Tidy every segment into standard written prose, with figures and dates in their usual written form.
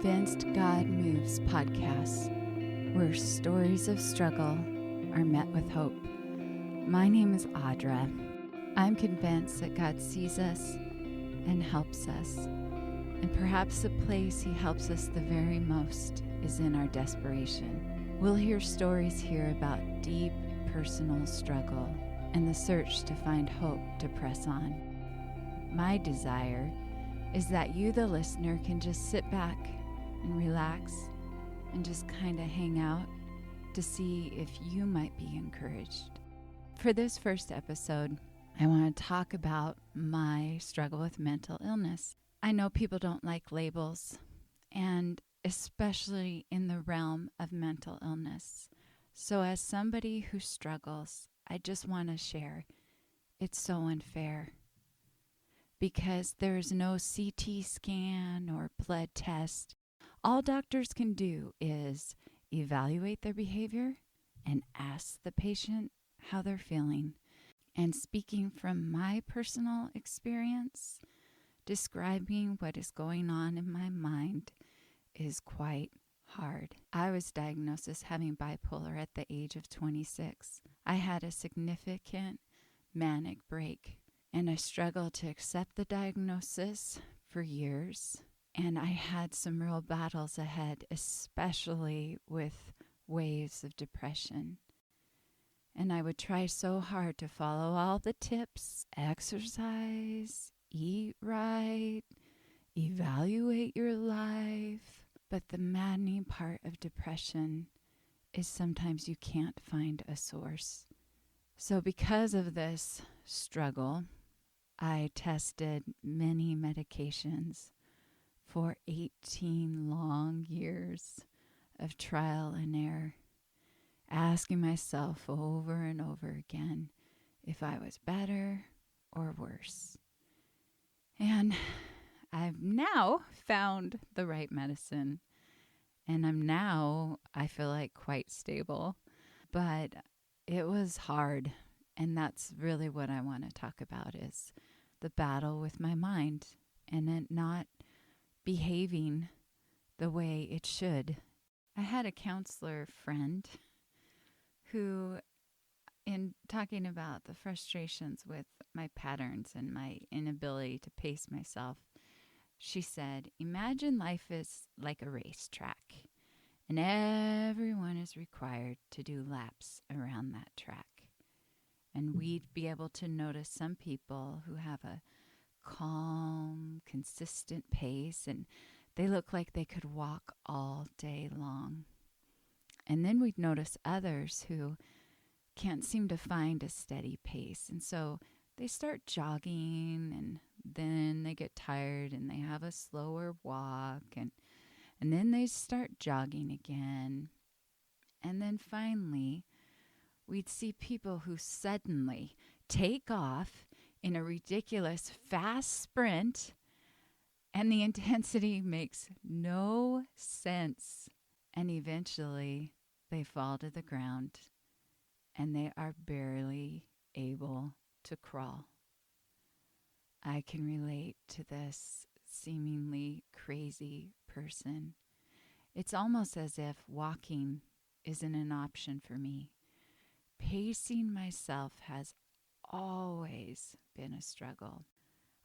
Convinced God Moves podcast, where stories of struggle are met with hope. My name is Audra. I'm convinced that God sees us and helps us. And perhaps the place He helps us the very most is in our desperation. We'll hear stories here about deep personal struggle and the search to find hope to press on. My desire is that you, the listener, can just sit back and relax and just kind of hang out to see if you might be encouraged. For this first episode, I want to talk about my struggle with mental illness. I know people don't like labels, and especially in the realm of mental illness. So as somebody who struggles, I just want to share, it's so unfair. Because there is no CT scan or blood test. All doctors can do is evaluate their behavior and ask the patient how they're feeling. And speaking from my personal experience, describing what is going on in my mind is quite hard. I was diagnosed as having bipolar at the age of 26. I had a significant manic break. And I struggled to accept the diagnosis for years. And I had some real battles ahead, especially with waves of depression. And I would try so hard to follow all the tips, exercise, eat right, evaluate your life. But the maddening part of depression is sometimes you can't find a source. So because of this struggle, I tested many medications for 18 long years of trial and error, asking myself over and over again if I was better or worse. And I've now found the right medicine, and I feel like quite stable, but it was hard. And that's really what I want to talk about is the battle with my mind and it not behaving the way it should. I had a counselor friend who, in talking about the frustrations with my patterns and my inability to pace myself, she said, imagine life is like a racetrack and everyone is required to do laps around that track. And we'd be able to notice some people who have a calm, consistent pace, and they look like they could walk all day long. And then we'd notice others who can't seem to find a steady pace. And so they start jogging, and then they get tired, and they have a slower walk, and then they start jogging again. And then finally, we'd see people who suddenly take off in a ridiculous fast sprint, and the intensity makes no sense. And eventually, they fall to the ground, and they are barely able to crawl. I can relate to this seemingly crazy person. It's almost as if walking isn't an option for me. Pacing myself has always been a struggle.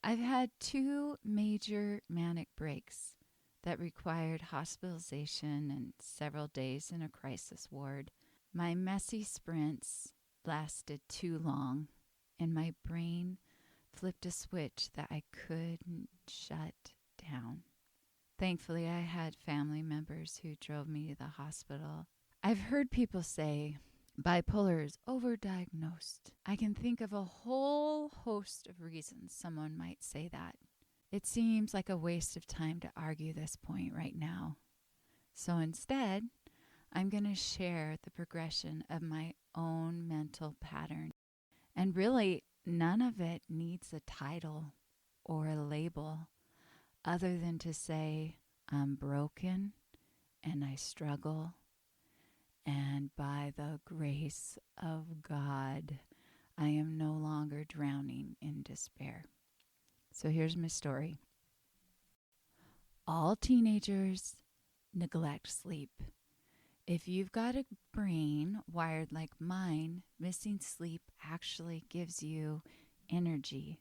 I've had 2 major manic breaks that required hospitalization and several days in a crisis ward. My messy sprints lasted too long, and my brain flipped a switch that I couldn't shut down. Thankfully, I had family members who drove me to the hospital. I've heard people say, bipolar is overdiagnosed. I can think of a whole host of reasons someone might say that. It seems like a waste of time to argue this point right now. So instead, I'm going to share the progression of my own mental pattern. And really, none of it needs a title or a label other than to say, I'm broken and I struggle. And by the grace of God, I am no longer drowning in despair. So here's my story. All teenagers neglect sleep. If you've got a brain wired like mine, missing sleep actually gives you energy.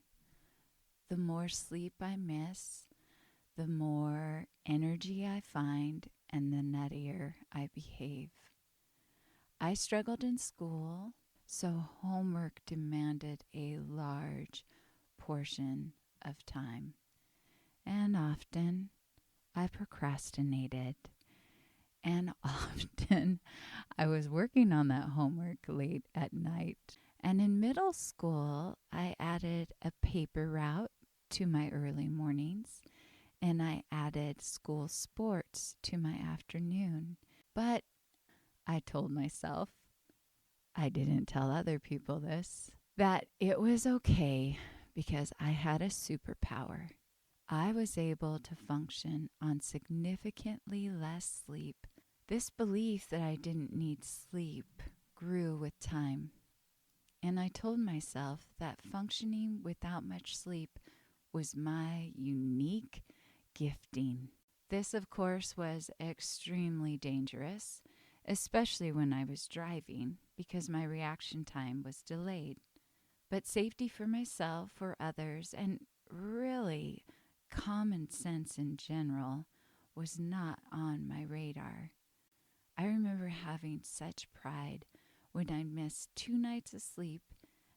The more sleep I miss, the more energy I find and the nuttier I behave. I struggled in school, so homework demanded a large portion of time. And often I procrastinated. And often I was working on that homework late at night. And in middle school, I added a paper route to my early mornings, and I added school sports to my afternoon. But I told myself, I didn't tell other people this, that it was okay because I had a superpower. I was able to function on significantly less sleep. This belief that I didn't need sleep grew with time. And I told myself that functioning without much sleep was my unique gifting. This, of course, was extremely dangerous, especially when I was driving, because my reaction time was delayed. But safety for myself or others, and really common sense in general, was not on my radar. I remember having such pride when I'd miss 2 nights of sleep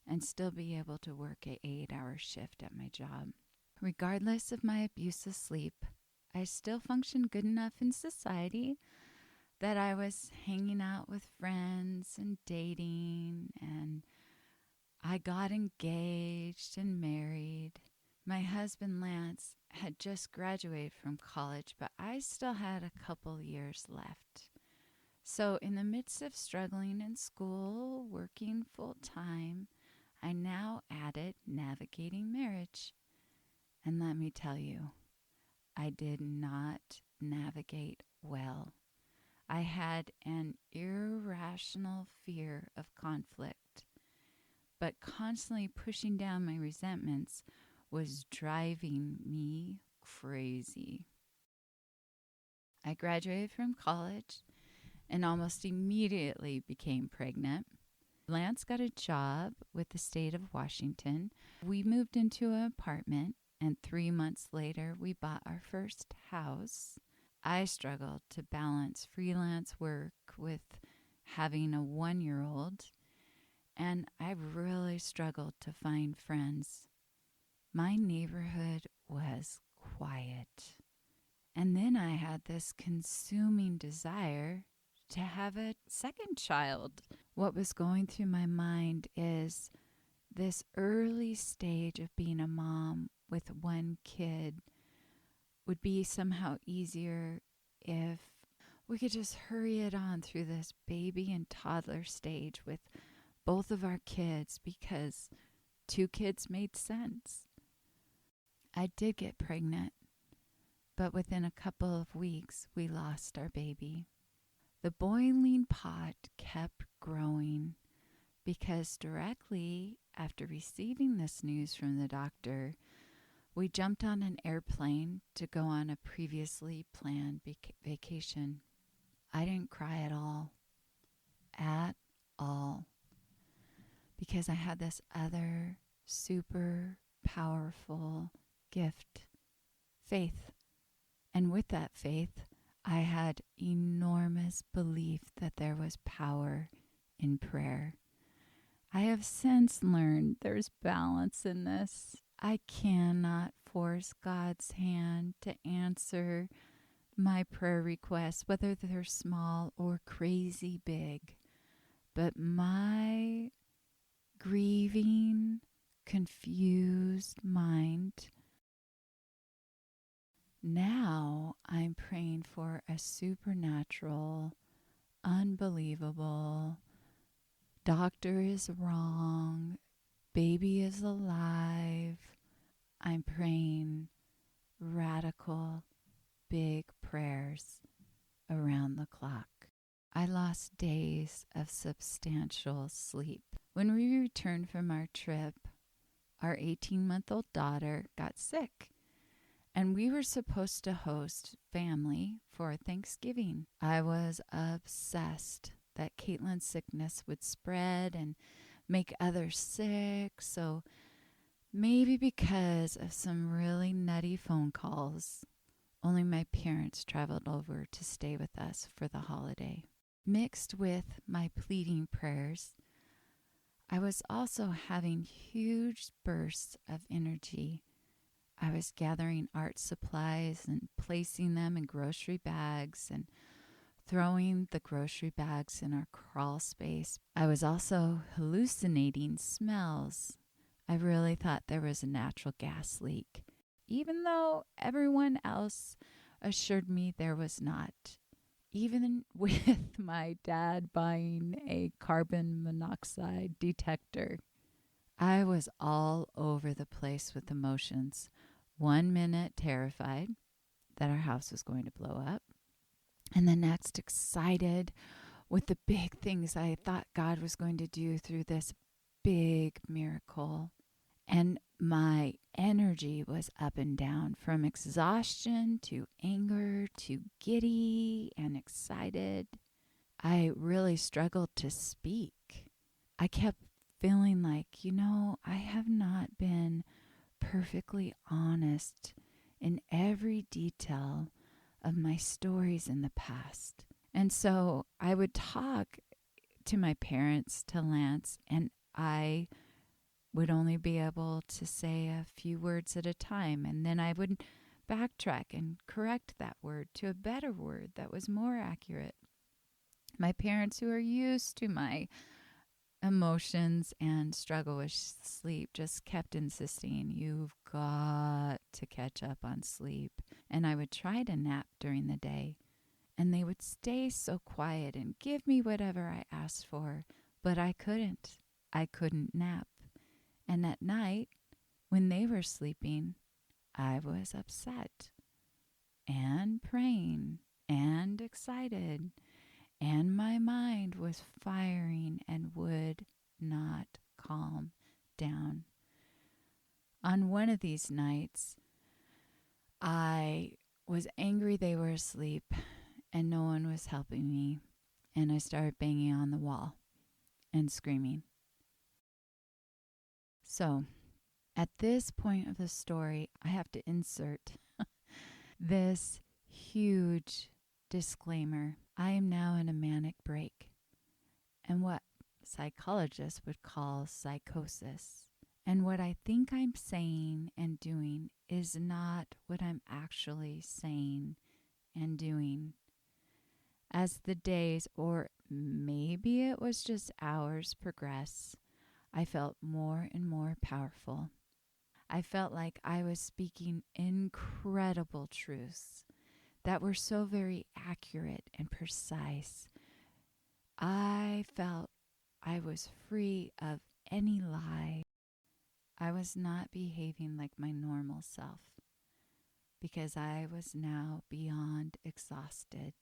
and still be able to work an 8-hour shift at my job. Regardless of my abuse of sleep, I still functioned good enough in society that I was hanging out with friends and dating, and I got engaged and married. My husband, Lance, had just graduated from college, but I still had a couple years left. So in the midst of struggling in school, working full time, I now added navigating marriage. And let me tell you, I did not navigate well. I had an irrational fear of conflict, but constantly pushing down my resentments was driving me crazy. I graduated from college and almost immediately became pregnant. Lance got a job with the state of Washington. We moved into an apartment, and 3 months later, we bought our first house. I struggled to balance freelance work with having a 1-year-old, and I really struggled to find friends. My neighborhood was quiet. And then I had this consuming desire to have a second child. What was going through my mind is this early stage of being a mom with one kid would be somehow easier if we could just hurry it on through this baby and toddler stage with both of our kids, because 2 kids made sense. I did get pregnant, but within a couple of weeks, we lost our baby. The boiling pot kept growing because directly after receiving this news from the doctor, we jumped on an airplane to go on a previously planned vacation. I didn't cry at all, because I had this other super powerful gift, faith. And with that faith, I had enormous belief that there was power in prayer. I have since learned there's balance in this. I cannot force God's hand to answer my prayer requests, whether they're small or crazy big. But my grieving, confused mind, now I'm praying for a supernatural, unbelievable, doctor is wrong, baby is alive. I'm praying radical, big prayers around the clock. I lost days of substantial sleep. When we returned from our trip, our 18-month-old daughter got sick. And we were supposed to host family for Thanksgiving. I was obsessed that Caitlin's sickness would spread and make others sick. So maybe because of some really nutty phone calls, only my parents traveled over to stay with us for the holiday. Mixed with my pleading prayers, I was also having huge bursts of energy. I was gathering art supplies and placing them in grocery bags and throwing the grocery bags in our crawl space. I was also hallucinating smells. I really thought there was a natural gas leak, even though everyone else assured me there was not. Even with my dad buying a carbon monoxide detector. I was all over the place with emotions. 1 minute terrified that our house was going to blow up, and the next excited with the big things I thought God was going to do through this big miracle. And my energy was up and down, from exhaustion to anger to giddy and excited. I really struggled to speak. I kept feeling like, I have not been perfectly honest in every detail of my stories in the past. And so I would talk to my parents, to Lance, and I would only be able to say a few words at a time. And then I would backtrack and correct that word to a better word that was more accurate. My parents, who are used to my emotions and struggle with sleep, just kept insisting, you've got to catch up on sleep. And I would try to nap during the day, and they would stay so quiet and give me whatever I asked for, but I couldn't nap. And at night, when they were sleeping, I was upset and praying and excited, and my mind was firing and would not calm down. On one of these nights, I was angry they were asleep and no one was helping me, and I started banging on the wall and screaming. So, at this point of the story, I have to insert this huge disclaimer. I am now in a manic break, and what psychologists would call psychosis. And what I think I'm saying and doing is not what I'm actually saying and doing. As the days, or maybe it was just hours, progress, I felt more and more powerful. I felt like I was speaking incredible truths that were so very accurate and precise. I felt I was free of any lie. I was not behaving like my normal self because I was now beyond exhausted.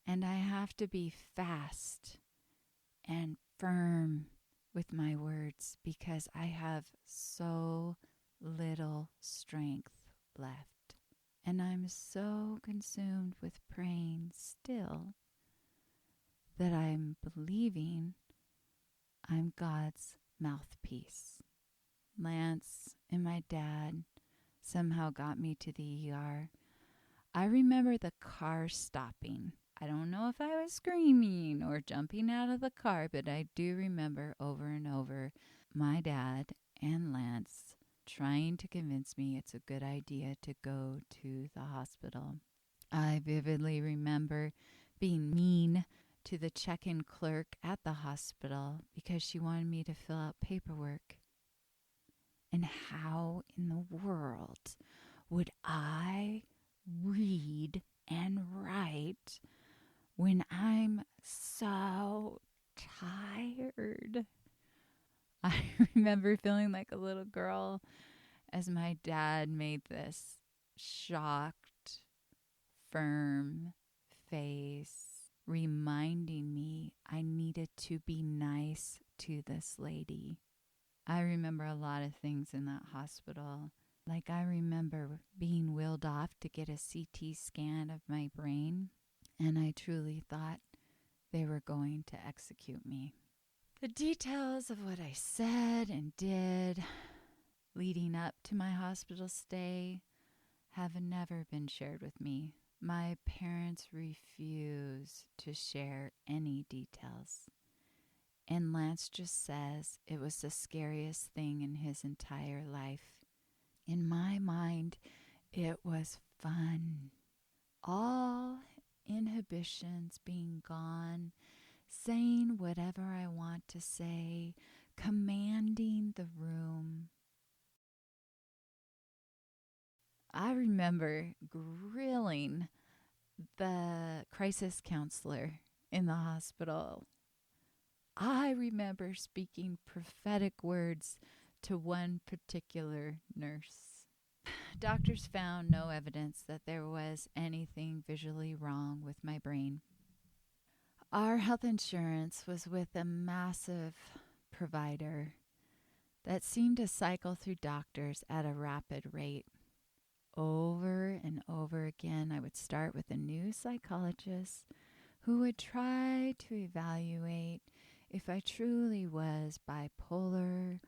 And I have to be fast and firm with my words because I have so little strength left. And I'm so consumed with praying still that I'm believing I'm God's mouthpiece. Lance and my dad somehow got me to the ER. I remember the car stopping. I don't know if I was screaming or jumping out of the car, but I do remember over and over my dad and Lance trying to convince me it's a good idea to go to the hospital. I vividly remember being mean to the check-in clerk at the hospital because she wanted me to fill out paperwork. And how in the world would I read and write when I'm so tired? I remember feeling like a little girl as my dad made this shocked, firm face, reminding me I needed to be nice to this lady. I remember a lot of things in that hospital. Like I remember off to get a CT scan of my brain, and I truly thought they were going to execute me. The details of what I said and did leading up to my hospital stay have never been shared with me. My parents refuse to share any details. And Lance just says it was the scariest thing in his entire life. In my mind, it was fun. All inhibitions being gone, saying whatever I want to say, commanding the room. I remember grilling the crisis counselor in the hospital. I remember speaking prophetic words to one particular nurse. Doctors found no evidence that there was anything visually wrong with my brain. Our health insurance was with a massive provider that seemed to cycle through doctors at a rapid rate. Over and over again, I would start with a new psychologist who would try to evaluate if I truly was bipolar.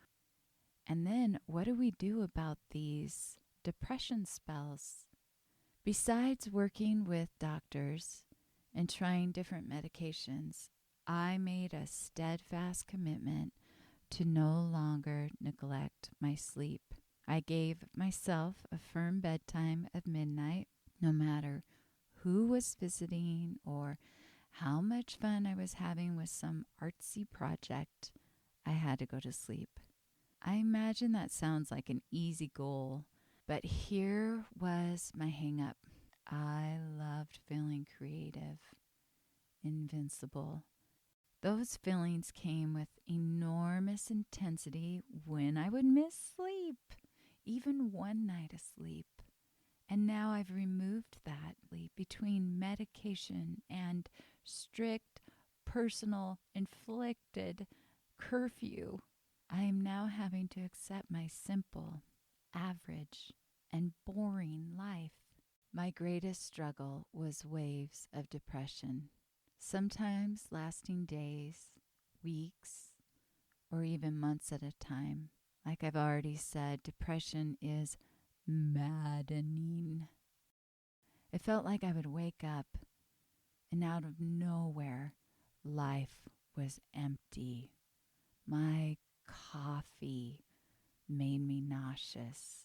And then what do we do about these depression spells? Besides working with doctors and trying different medications, I made a steadfast commitment to no longer neglect my sleep. I gave myself a firm bedtime of midnight, no matter who was visiting or how much fun I was having with some artsy project. I had to go to sleep. I imagine that sounds like an easy goal, but here was my hang up. I loved feeling creative, invincible. Those feelings came with enormous intensity when I would miss sleep, even one night of sleep. And now I've removed that between medication and strict, personal, inflicted curfew. I am now having to accept my simple, average, and boring life. My greatest struggle was waves of depression, sometimes lasting days, weeks, or even months at a time. Like I've already said, depression is maddening. It felt like I would wake up and out of nowhere, life was empty. My coffee made me nauseous.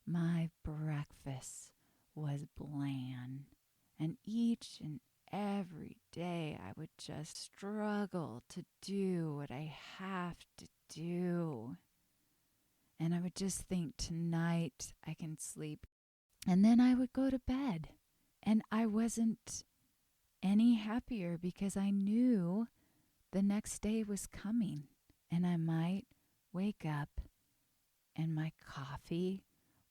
My breakfast was bland. And each and every day I would just struggle to do what I have to do. And I would just think, tonight I can sleep. And then I would go to bed. And I wasn't any happier because I knew the next day was coming. And I might wake up and my coffee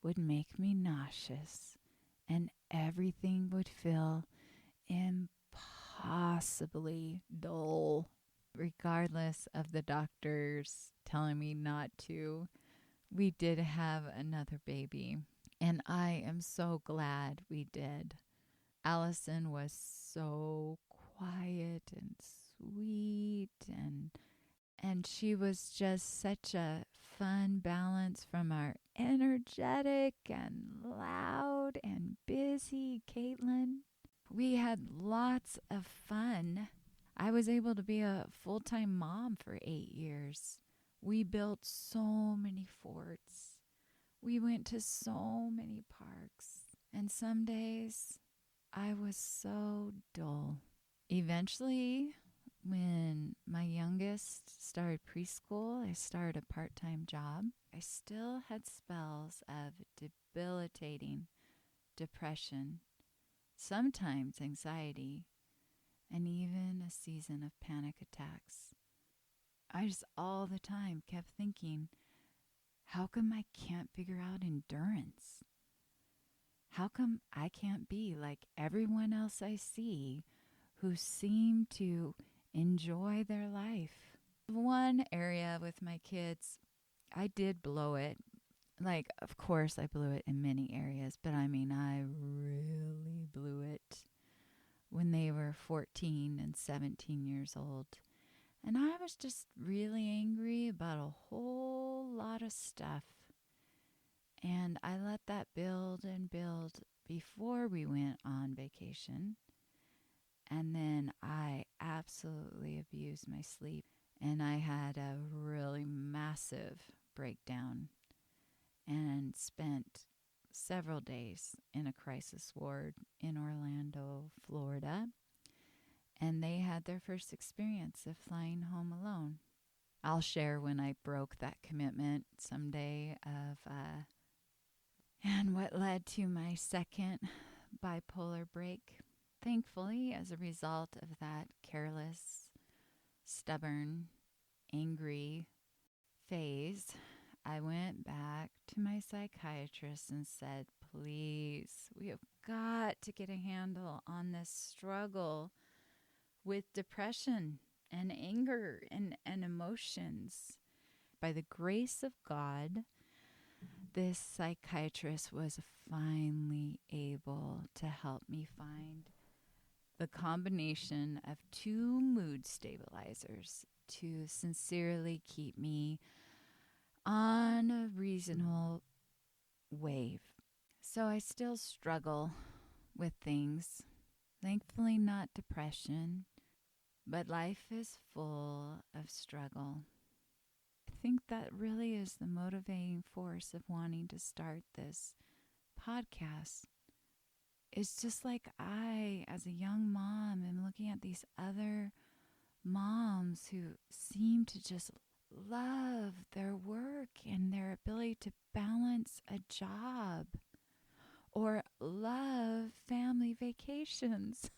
would make me nauseous. And everything would feel impossibly dull, regardless of the doctors telling me not to. We did have another baby, and I am so glad we did. Allison was so quiet and sweet, and she was just such a fun balance from our energetic and loud and busy Caitlin. We had lots of fun. I was able to be a full-time mom for 8 years. We built so many forts. We went to so many parks. And some days I was so dull. Eventually, when my youngest started preschool, I started a part-time job. I still had spells of debilitating depression, sometimes anxiety, and even a season of panic attacks. I just all the time kept thinking, how come I can't figure out endurance? How come I can't be like everyone else I see who seem to enjoy their life? One area with my kids, I did blow it. Like, of course I blew it in many areas, but I 15 and 17 years old. And I was just really angry about a whole lot of stuff. And I let that build and build before we went on vacation. And then I absolutely abused my sleep. And I had a really massive breakdown and spent several days in a crisis ward in Orlando, Florida. And they had their first experience of flying home alone. I'll share when I broke that commitment someday and what led to my second bipolar break. Thankfully, as a result of that careless, stubborn, angry phase, I went back to my psychiatrist and said, please, we have got to get a handle on this struggle with depression and anger and emotions. By the grace of God, this psychiatrist was finally able to help me find the combination of 2 mood stabilizers to sincerely keep me on a reasonable wave. So I still struggle with things. Thankfully, not depression, but life is full of struggle. I think that really is the motivating force of wanting to start this podcast. It's just like I, as a young mom, am looking at these other moms who seem to just love their work and their ability to balance a job or love family vacations.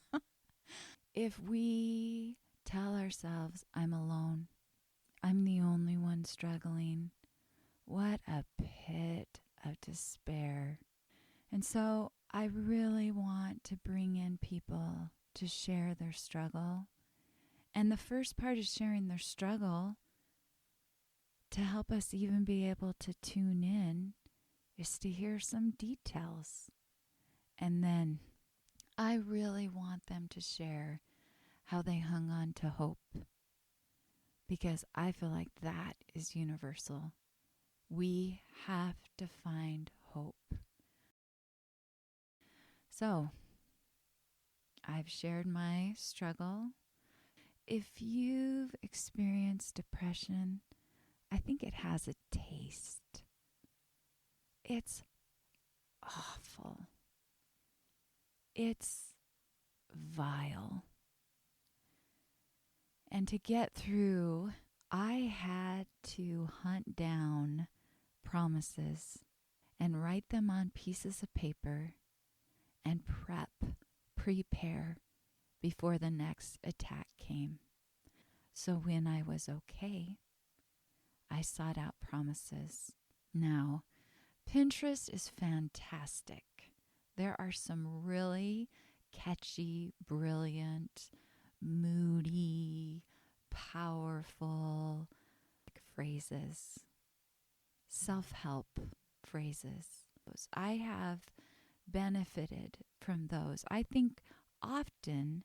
If we tell ourselves, I'm alone, I'm the only one struggling, what a pit of despair. And so I really want to bring in people to share their struggle. And the first part is sharing their struggle to help us even be able to tune in is to hear some details. And then I really want them to share how they hung on to hope, because I feel like that is universal. We have to find hope. So, I've shared my struggle. If you've experienced depression, I think it has a taste. It's awful. It's vile. And to get through, I had to hunt down promises and write them on pieces of paper and prepare before the next attack came. So when I was okay, I sought out promises. Now, Pinterest is fantastic. There are some really catchy, brilliant, moody, powerful phrases, self-help phrases. I have benefited from those. I think often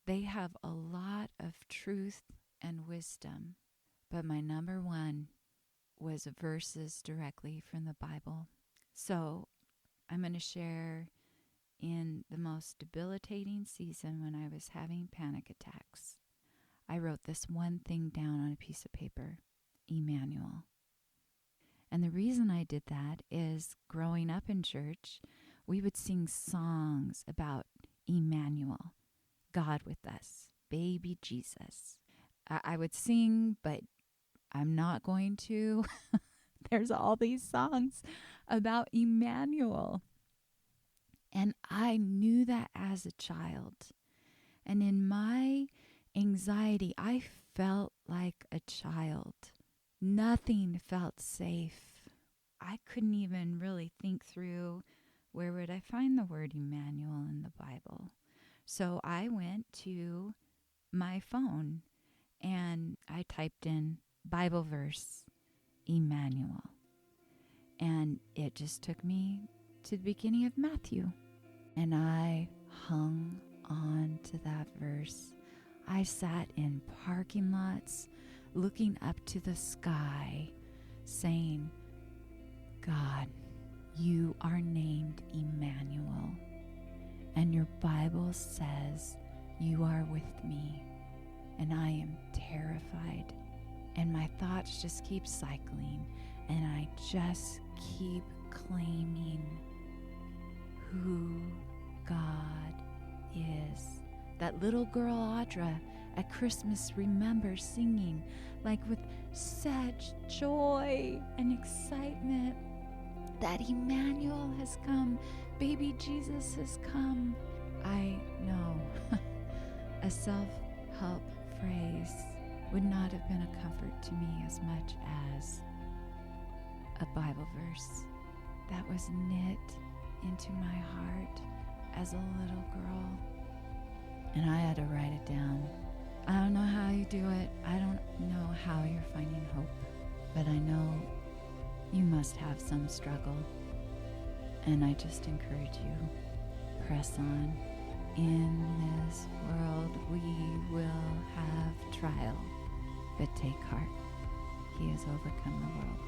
they have a lot of truth and wisdom, but my number one was verses directly from the Bible. So I'm going to share in the most debilitating season when I was having panic attacks. I wrote this one thing down on a piece of paper, Emmanuel. And the reason I did that is growing up in church, we would sing songs about Emmanuel, God with us, baby Jesus. I would sing, but I'm not going to. There's all these songs about Emmanuel. And I knew that as a child. And in my anxiety, I felt like a child. Nothing felt safe. I couldn't even really think through where would I find the word Emmanuel in the Bible. So I went to my phone and I typed in Bible verse, Emmanuel. And it just took me to the beginning of Matthew. And I hung on to that verse I sat in parking lots looking up to the sky saying, God, you are named Emmanuel, and your Bible says you are with me, and I am terrified. And my thoughts just keep cycling, and I just keep claiming who God is. That little girl Audra at Christmas remembers singing like with such joy and excitement that Emmanuel has come, baby Jesus has come. I know a self-help phrase would not have been a comfort to me as much as a Bible verse that was knit into my heart as a little girl. And I had to write it down. I don't know how you do it. I don't know how you're finding hope. But I know you must have some struggle. And I just encourage you, press on. In this world we will have trial. But take heart. He has overcome the world.